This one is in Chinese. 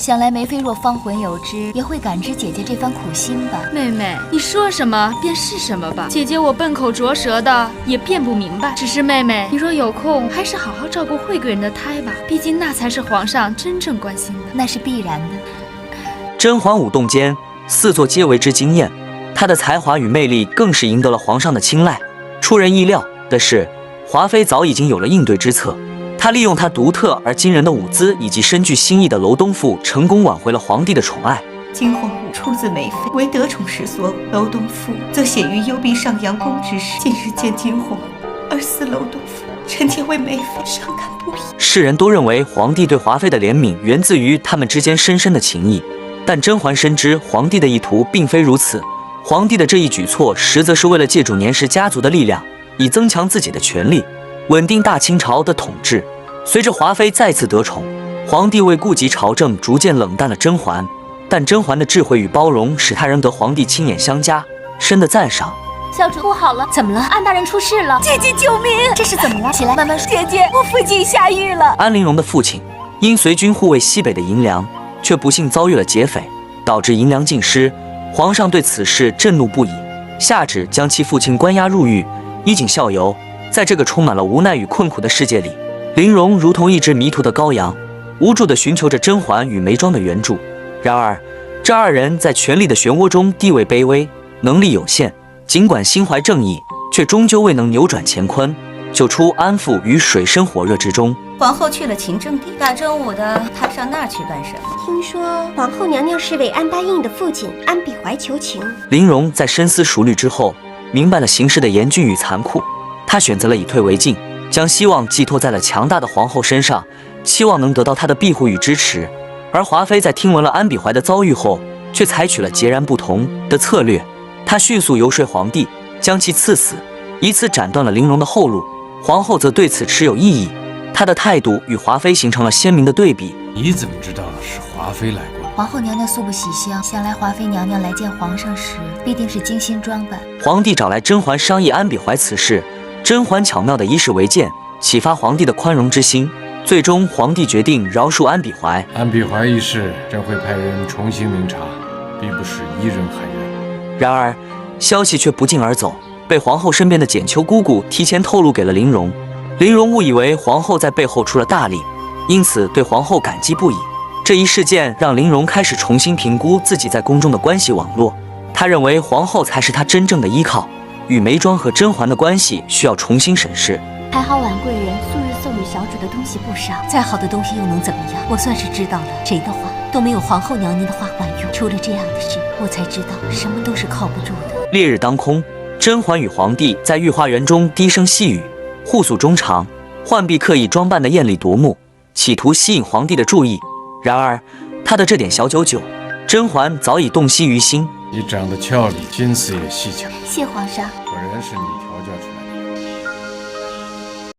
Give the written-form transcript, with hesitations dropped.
想来梅妃若芳魂有知，也会感知姐姐这番苦心吧。妹妹，你说什么便是什么吧。姐姐我笨口拙舌的，也辩不明白。只是妹妹，你若有空，还是好好照顾惠贵人的胎吧，毕竟那才是皇上真正关心的。那是必然的。甄嬛舞动间，四座皆为之惊艳，她的才华与魅力更是赢得了皇上的青睐。出人意料的是，华妃早已经有了应对之策。她利用她独特而惊人的舞姿以及深具心意的娄东赋，成功挽回了皇帝的宠爱。惊鸿舞出自梅妃，为得宠时所舞；娄东赋则显于幽闭上阳宫之时。近日见惊鸿，而思娄东赋，臣妾为梅妃伤感不已。世人都认为皇帝对华妃的怜悯源自于他们之间深深的情谊，但甄嬛深知皇帝的意图并非如此。皇帝的这一举措，实则是为了借助年氏家族的力量，以增强自己的权力，稳定大清朝的统治。随着华妃再次得宠，皇帝为顾及朝政，逐渐冷淡了甄嬛。但甄嬛的智慧与包容，使她仍得皇帝亲眼相加，深的赞赏。小主不好了，怎么了？安大人出事了！姐姐救命！这是怎么了？起来，慢慢说。姐姐，我父亲下狱了。安陵容的父亲因随军护卫西北的银梁，却不幸遭遇了劫匪，导致银梁尽失。皇上对此事震怒不已，下旨将其父亲关押入狱，衣锦效尤。在这个充满了无奈与困苦的世界里，陵容如同一只迷途的羔羊，无助地寻求着甄嬛与眉庄的援助。然而，这二人在权力的漩涡中地位卑微，能力有限，尽管心怀正义，却终究未能扭转乾坤，救出安父于水深火热之中。皇后去了勤政殿，大中午的，她上那儿去干什么？听说皇后娘娘是为安答应的父亲安比怀求情。陵容在深思熟虑之后，明白了形势的严峻与残酷，她选择了以退为进，将希望寄托在了强大的皇后身上，期望能得到她的庇护与支持。而华妃在听闻了安比怀的遭遇后，却采取了截然不同的策略。她迅速游说皇帝将其赐死，以此斩断了陵容的后路。皇后则对此持有异议，她的态度与华妃形成了鲜明的对比。你怎么知道是华妃来过？皇后娘娘素不喜香，想来华妃娘娘来见皇上时，必定是精心装扮。皇帝找来甄嬛商议安比怀此事，甄嬛巧妙地以史为鉴，启发皇帝的宽容之心。最终，皇帝决定饶恕安比怀。安比怀一事，朕会派人重新明察，必不是一人含冤。然而，消息却不胫而走，被皇后身边的简秋姑姑提前透露给了陵容。陵容误以为皇后在背后出了大力，因此对皇后感激不已。这一事件让陵容开始重新评估自己在宫中的关系网络。她认为皇后才是她真正的依靠，与眉庄和甄嬛的关系需要重新审视。还好婉贵人素日送与小主的东西不少，再好的东西又能怎么样？我算是知道了，谁的话都没有皇后娘娘的话管用。出了这样的事，我才知道什么都是靠不住的。烈日当空，甄嬛与皇帝在御花园中低声细语，互诉衷肠。浣碧刻意装扮得艳丽夺目，企图吸引皇帝的注意。然而，她的这点小九九，甄嬛早已洞悉于心。你长得俏丽，心思也细巧，谢皇上。果然是你调教出来的。